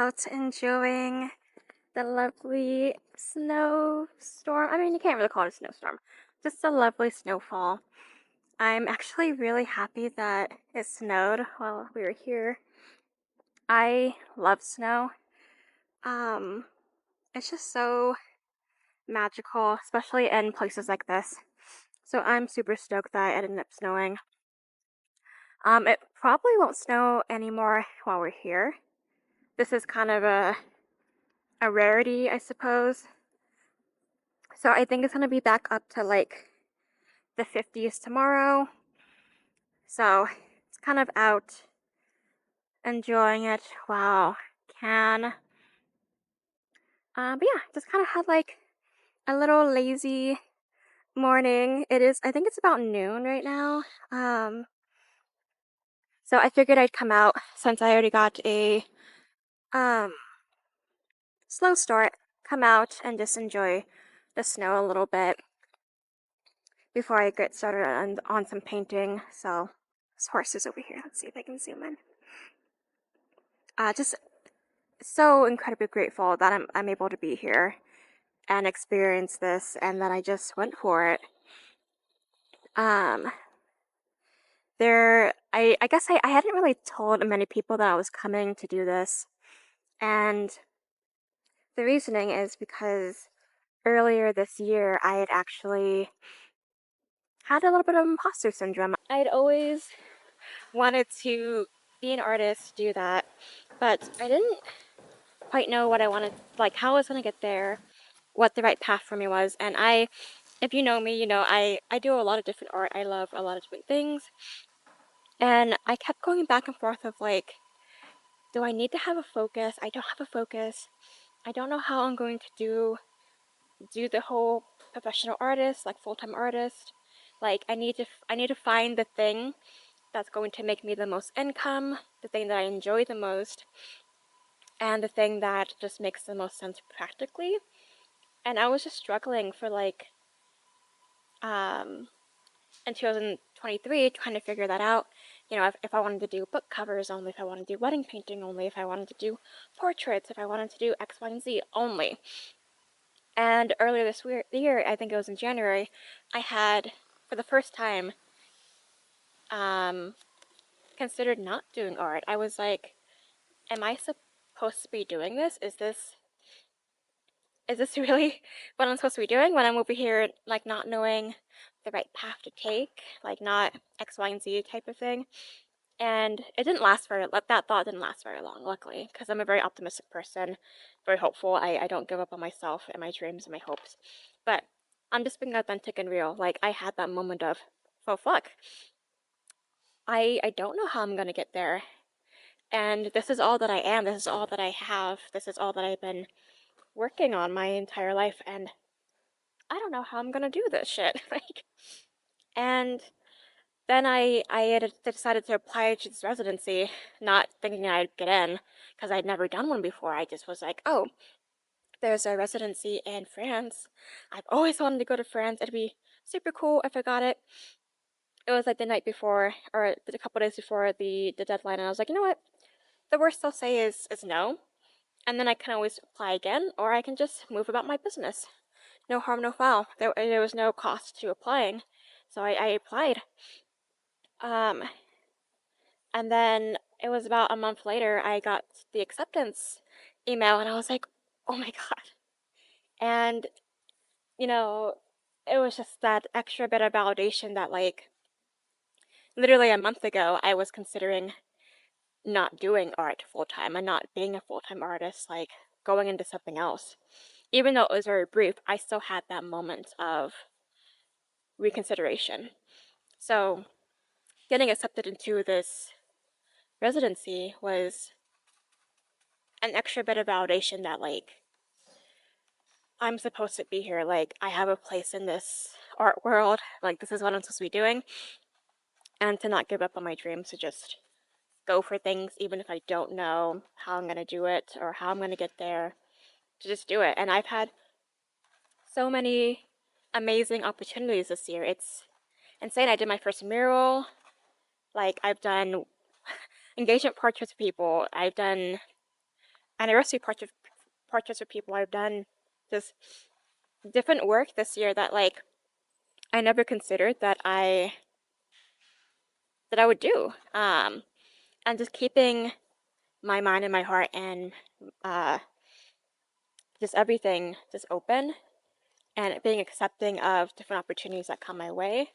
out enjoying the lovely snowstorm. I mean, you can't really call it a snowstorm, just a lovely snowfall. I'm actually really happy that it snowed while we were here. I love snow. Um, it's just so magical, especially in places like this. So I'm super stoked that it ended up snowing. It probably won't snow anymore while we're here. This is kind of a rarity, I suppose. So I think it's gonna be back up to like the 50s tomorrow. So it's kind of out enjoying it. Wow, can. But yeah, just kind of had like a little lazy morning. I think it's about noon right now. So I figured I'd come out since I already got a um slow start. Come out and just enjoy the snow a little bit before I get started on some painting. So this horse is over here. Let's see if I can zoom in. Just so incredibly grateful that I'm able to be here and experience this, and that I just went for it. Um, I guess I hadn't really told many people that I was coming to do this, and the reasoning is because earlier this year I had actually had a little bit of imposter syndrome. I'd always wanted to be an artist, do that, but I didn't quite know what I wanted, like how I was gonna get there, what the right path for me was. And if you know me, you know I do a lot of different art. I love a lot of different things, and I kept going back and forth of like, do I need to have a focus? I don't have a focus. I don't know how I'm going to do the whole professional artist, like full-time artist. Like I need to find the thing that's going to make me the most income, the thing that I enjoy the most, and the thing that just makes the most sense practically. And I was just struggling for like um in 2023 trying to figure that out. You know, if I wanted to do book covers only, if I wanted to do wedding painting only, if I wanted to do portraits, if I wanted to do X, Y, and Z only. And earlier this year, I think it was in January, I had, for the first time, um, considered not doing art. I was like, am I supposed to be doing this? Is this really what I'm supposed to be doing when I'm over here, like, not knowing the right path to take, like, not X, Y, and Z type of thing? And it didn't last very, that thought didn't last very long, luckily, because I'm a very optimistic person, very hopeful. I don't give up on myself and my dreams and my hopes. But I'm just being authentic and real. Like, I had that moment of, oh, fuck. I don't know how I'm gonna get there. And this is all that I am. This is all that I have. This is all that I've been working on my entire life. And I don't know how I'm gonna do this shit. Like, and then I had decided to apply to this residency, not thinking I'd get in, because I'd never done one before. I just was like, oh, there's a residency in France. I've always wanted to go to France. It'd be super cool if I got it. It was like the night before, or a couple days before the deadline, and I was like, you know what? The worst they'll say is no, and then I can always apply again, or I can just move about my business. No harm, no foul. There was no cost to applying, so I applied. Um, And then it was about a month later, I got the acceptance email, and I was like, oh my God. And, you know, it was just that extra bit of validation that, like, literally a month ago, I was considering not doing art full time and not being a full time artist, like going into something else. Even though it was very brief, I still had that moment of reconsideration. So, getting accepted into this residency was an extra bit of validation that, like, I'm supposed to be here. Like, I have a place in this art world. Like, this is what I'm supposed to be doing. And to not give up on my dreams, to just go for things, even if I don't know how I'm going to do it or how I'm going to get there, to just do it. And I've had so many amazing opportunities this year. It's insane. I did my first mural. Like, I've done engagement portraits with people. I've done And I see portraits of people. I've done just different work this year that like I never considered that I would do. And just keeping my mind and my heart and uh, just everything just open and being accepting of different opportunities that come my way.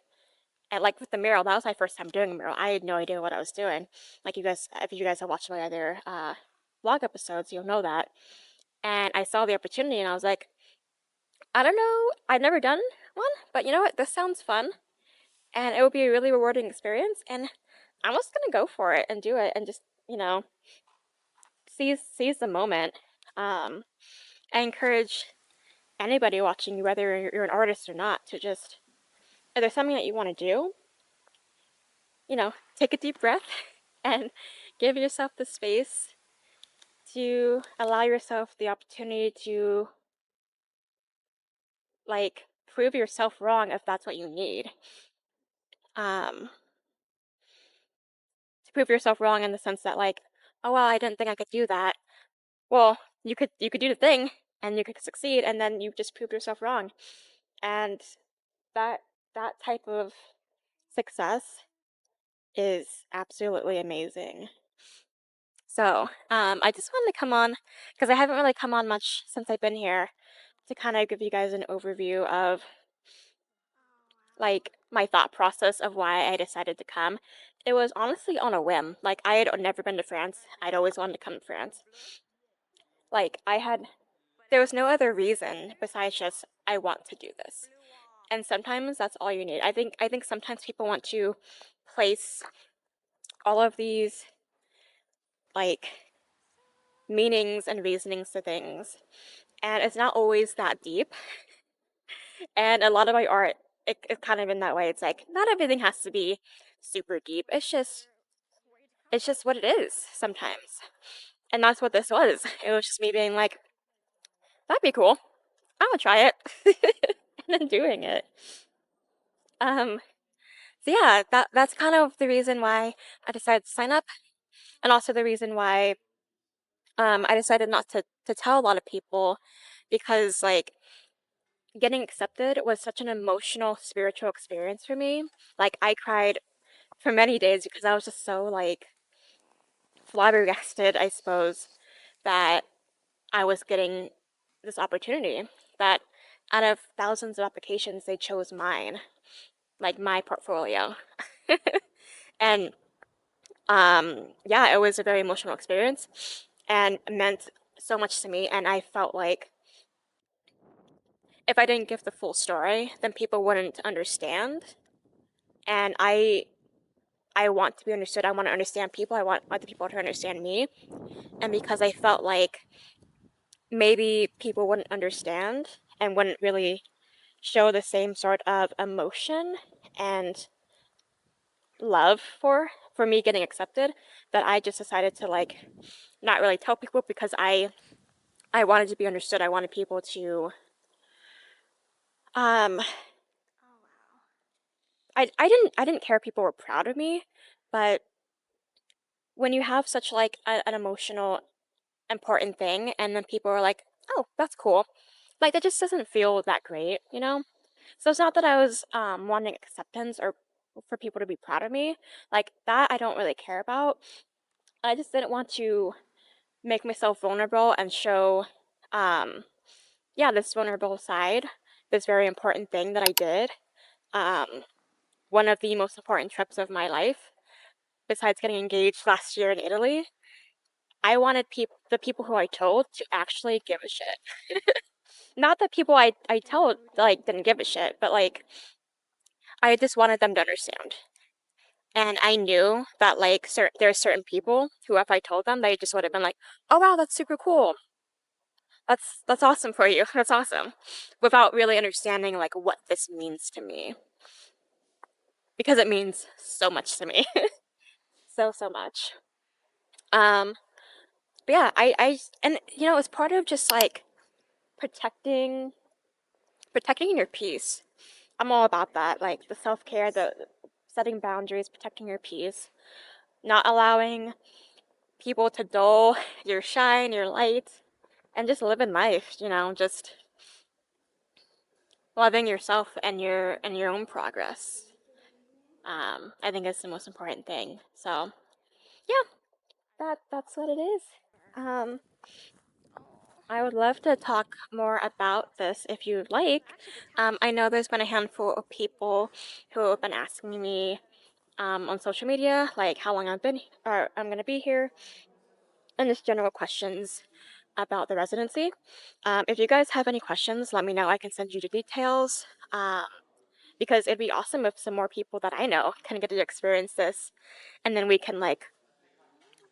And like with the mural, that was my first time doing a mural. I had no idea what I was doing. Like you guys, if you guys have watched my other vlog episodes, you'll know that. And I saw the opportunity and I was like, I don't know, I've never done one, but you know what? This sounds fun and it will be a really rewarding experience. And I'm just gonna go for it and do it and just, seize the moment. Um, I encourage anybody watching you, whether you're an artist or not, to just, if there's something that you want to do, take a deep breath and give yourself the space to allow yourself the opportunity to, like, prove yourself wrong if that's what you need. Um, to prove yourself wrong in the sense that, like, oh, well, I didn't think I could do that. Well, you could do the thing and you could succeed and then you just proved yourself wrong. And that that type of success is absolutely amazing. So, I just wanted to come on because I haven't really come on much since I've been here to kind of give you guys an overview of like my thought process of why I decided to come. It was honestly on a whim. Like I had never been to France. I'd always wanted to come to France. Like there was no other reason besides just I want to do this. And sometimes that's all you need. I think sometimes people want to place all of these like meanings and reasonings to things. And it's not always that deep. And a lot of my art, it's kind of in that way. It's like not everything has to be super deep. It's just what it is sometimes. And that's what this was. It was just me being like, that'd be cool. I'm gonna try it. And then doing it. Um, so yeah, that's kind of the reason why I decided to sign up, and also the reason why I decided not to tell a lot of people because like getting accepted was such an emotional, spiritual experience for me. Like I cried for many days because I was just so like flabbergasted, I suppose, that I was getting this opportunity. That out of thousands of applications, they chose mine, like my portfolio. And yeah, it was a very emotional experience and meant so much to me. And I felt like if I didn't give the full story, then people wouldn't understand. And I want to be understood. I want to understand people. I want other people to understand me. And because I felt like maybe people wouldn't understand and wouldn't really show the same sort of emotion and love for me getting accepted, that I just decided to like not really tell people because I wanted to be understood. I wanted people to um I didn't care if people were proud of me, but when you have such like an emotional important thing and then people are like, "Oh, that's cool." Like that just doesn't feel that great, you know? So it's not that I was wanting acceptance or for people to be proud of me. Like that I don't really care about. I just didn't want to make myself vulnerable and show yeah, this vulnerable side, this very important thing that I did. Um one of the most important trips of my life, besides getting engaged last year in Italy. I wanted the people who I told to actually give a shit. Not that people I told like didn't give a shit, but like I just wanted them to understand. And I knew that like there's certain people who if I told them they just would have been like, "Oh wow, that's super cool. That's awesome for you. That's awesome." Without really understanding like what this means to me because it means so much to me. So much. Um but yeah, I and it's part of just like protecting protecting your peace. I'm all about that, like the self-care, the setting boundaries, protecting your peace, not allowing people to dull your shine, your light, and just living life, you know, just loving yourself and your own progress. I think it's the most important thing. So yeah, that's what it is. Um, I would love to talk more about this if you'd like. I know there's been a handful of people who have been asking me on social media, like how long I've been or I'm gonna be here, and just general questions about the residency. If you guys have any questions, let me know. I can send you the details. Because it'd be awesome if some more people that I know can get to experience this, and then we can like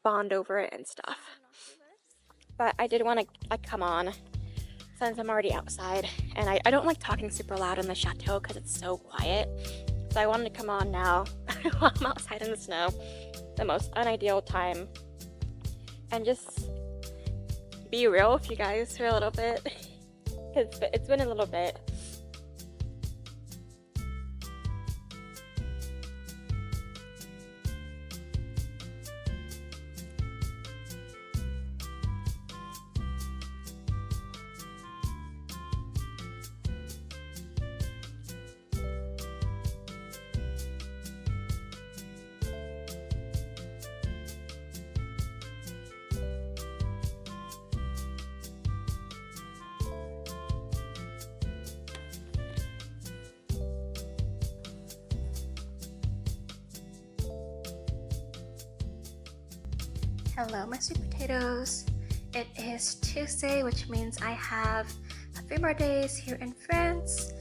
bond over it and stuff. But I did want to like come on since I'm already outside, and I don't like talking super loud in the chateau because it's so quiet. So I wanted to come on now while I'm outside in the snow, the most unideal time, and just be real with you guys for a little bit, because it's been a little bit. Hello, my sweet potatoes. It is Tuesday, which means I have a few more days here in France.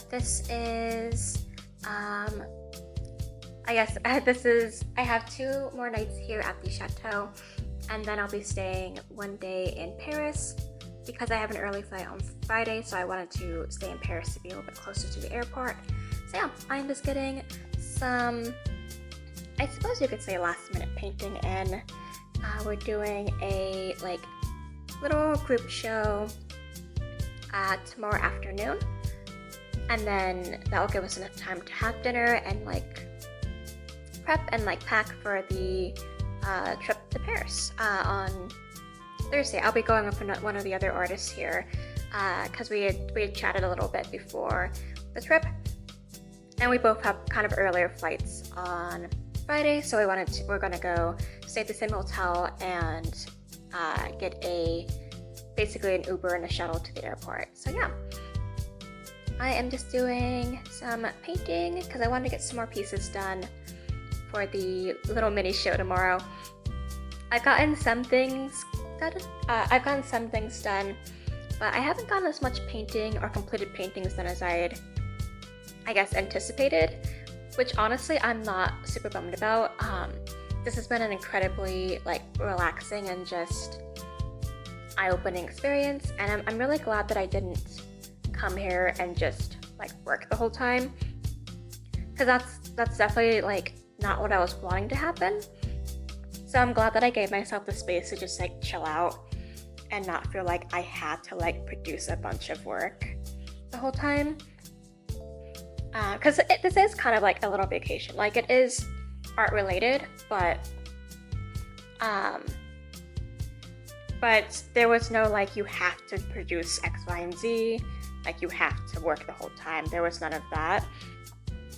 This is, I have 2 more nights here at the chateau, and then I'll be staying one day in Paris because I have an early flight on Friday, so I wanted to stay in Paris to be a little bit closer to the airport. So yeah, I'm just getting some, I suppose you could say, last minute painting in. We're doing a like little group show tomorrow afternoon, and then that will give us enough time to have dinner and like prep and like pack for the trip to Paris on Thursday. I'll be going with one of the other artists here because we had chatted a little bit before the trip, and we both have kind of earlier flights on Friday, so we're gonna go stay at the same hotel and get basically an Uber and a shuttle to the airport. So yeah, I am just doing some painting because I wanted to get some more pieces done for the little mini show tomorrow. I've gotten some things done, but I haven't gotten as much painting or completed paintings done as I guess anticipated, which honestly I'm not super bummed about. This has been an incredibly like relaxing and just eye-opening experience, and I'm really glad that I didn't come here and just like work the whole time, because that's definitely like not what I was wanting to happen. So I'm glad that I gave myself the space to just like chill out and not feel like I had to like produce a bunch of work the whole time. Because this is kind of like a little vacation. Like, it is art related, but there was no like you have to produce X, Y, and Z, like you have to work the whole time. There was none of that.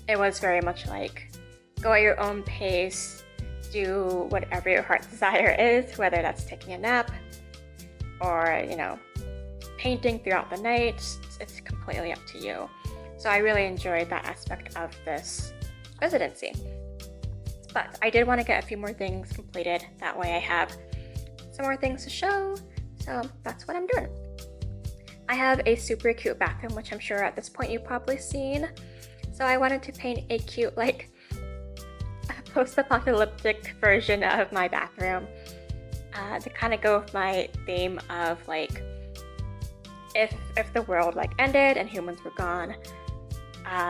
It was very much like go at your own pace, do whatever your heart's desire is, whether that's taking a nap or, you know, painting throughout the night. It's completely up to you. So I really enjoyed that aspect of this residency. But I did want to get a few more things completed. That way I have some more things to show. So that's what I'm doing. I have a super cute bathroom, which I'm sure at this point you've probably seen. So I wanted to paint a cute, like, post-apocalyptic version of my bathroom to kind of go with my theme of like, if the world like ended and humans were gone,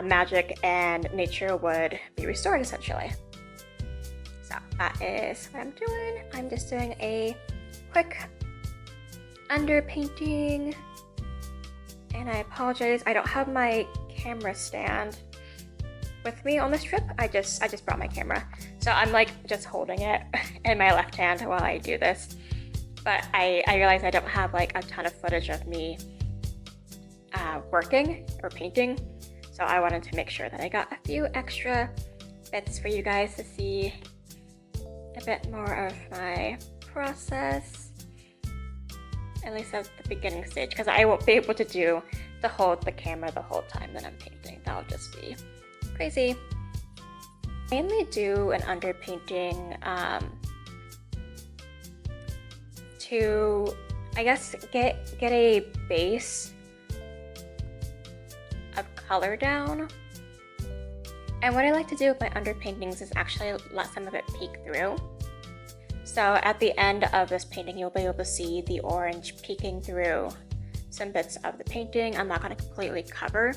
magic and nature would be restored essentially. So that is what I'm doing. I'm just doing a quick underpainting, and I apologize, I don't have my camera stand with me on this trip. I just brought my camera. So I'm like just holding it in my left hand while I do this. But I realize I don't have like a ton of footage of me working or painting. So I wanted to make sure that I got a few extra bits for you guys to see a bit more of my process, at least at the beginning stage, because I won't be able to do to hold the camera the whole time that I'm painting. That'll just be crazy. I mainly do an underpainting to, I guess, get a base of color down. And what I like to do with my underpaintings is actually let some of it peek through. So at the end of this painting, you'll be able to see the orange peeking through some bits of the painting. I'm not going to completely cover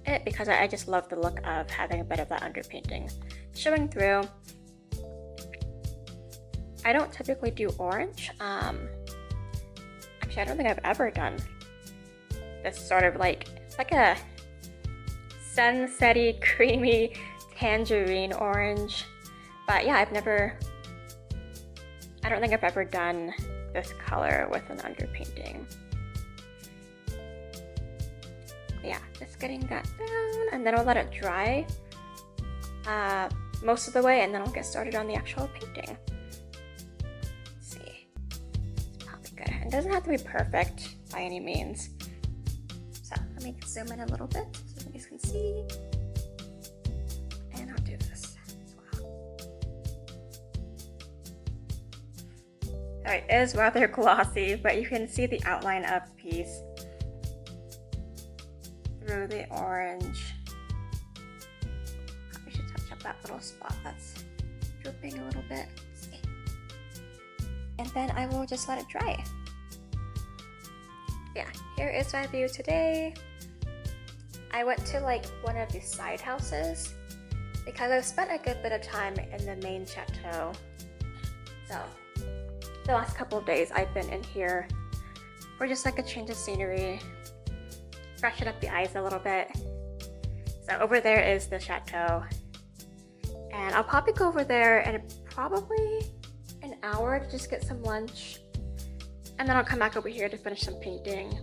it because I just love the look of having a bit of that underpainting showing through. I don't typically do orange. Actually, I don't think I've ever done this sort of like, it's like a sunsetty, creamy tangerine orange. But yeah, I don't think I've ever done this color with an underpainting. Yeah, just getting that down, and then I'll let it dry most of the way, and then I'll get started on the actual painting. Let's see, it's probably good. It doesn't have to be perfect by any means. So let me zoom in a little bit so you guys can see. And I'll do this as well. So it is rather glossy, but you can see the outline of the piece through the orange. Probably should touch up that little spot that's drooping a little bit. Let's see. And then I will just let it dry. Yeah, here is my view today. I went to like one of these side houses because I've spent a good bit of time in the main chateau. So the last couple of days I've been in here for just like a change of scenery, freshen up the eyes a little bit. So over there is the chateau, and I'll probably go over there in probably an hour to just get some lunch, and then I'll come back over here to finish some painting.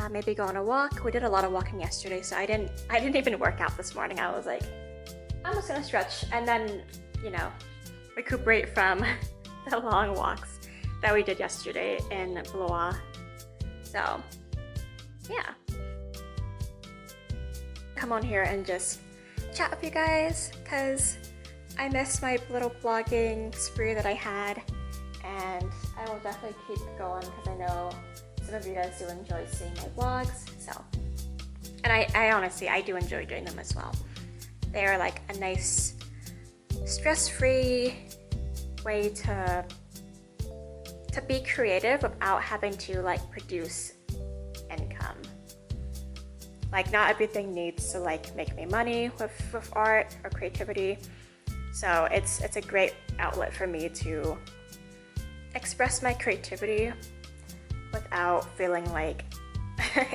Maybe go on a walk. We did a lot of walking yesterday, so I didn't even work out this morning. I was like, I'm just gonna stretch and then, you know, recuperate from the long walks that we did yesterday in Blois. So yeah, come on here and just chat with you guys because I missed my little blogging spree that I had, and I will definitely keep going because I know some of you guys do enjoy seeing my vlogs. So, and I honestly, I do enjoy doing them as well. They're like a nice stress-free way to be creative without having to like produce income. Like not everything needs to like make me money with art or creativity. So it's a great outlet for me to express my creativity without feeling like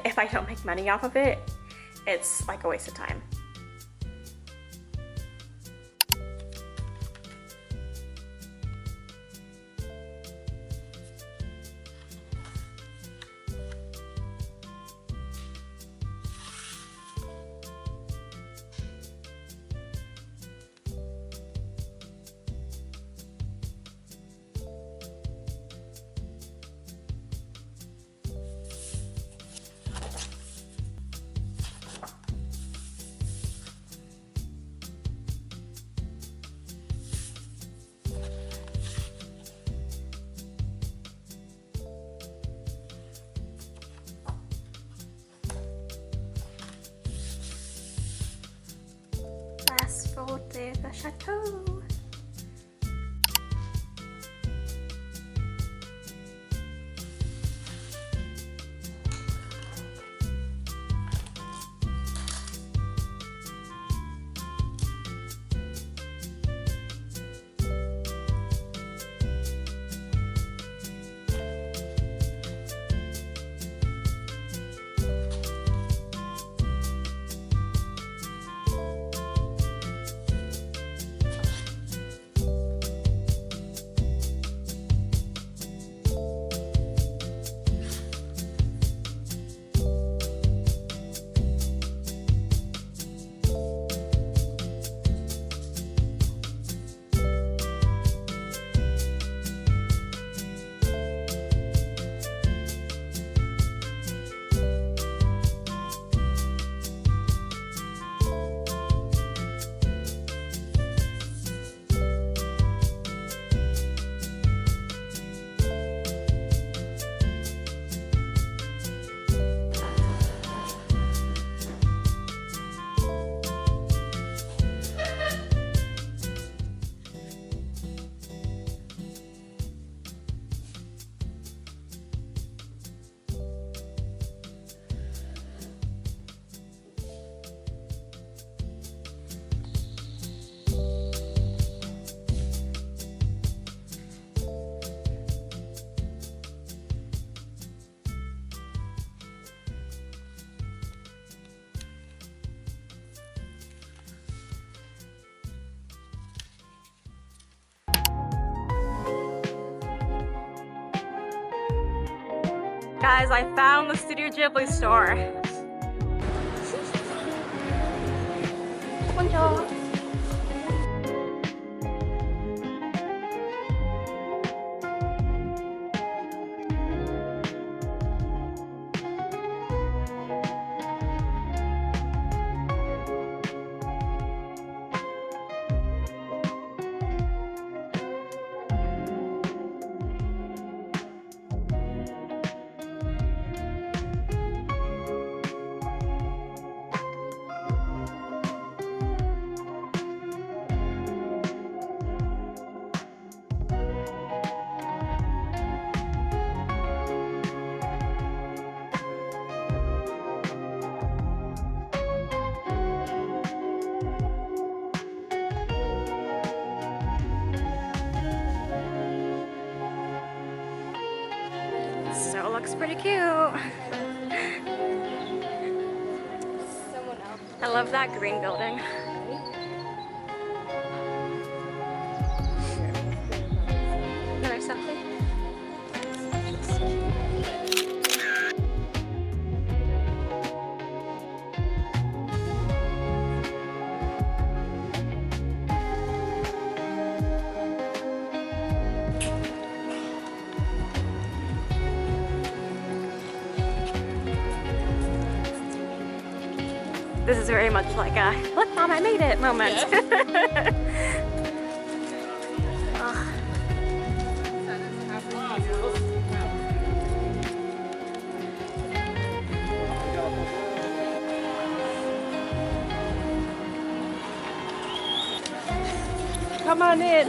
if I don't make money off of it, it's like a waste of time. Last full day of the chateau. Guys, I found the Studio Ghibli store. Bonjour. So it looks pretty cute. I love that green building. Another selfie. This is very much like a look mom, I made it moment. Yeah. Oh. Come on in.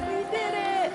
We did it.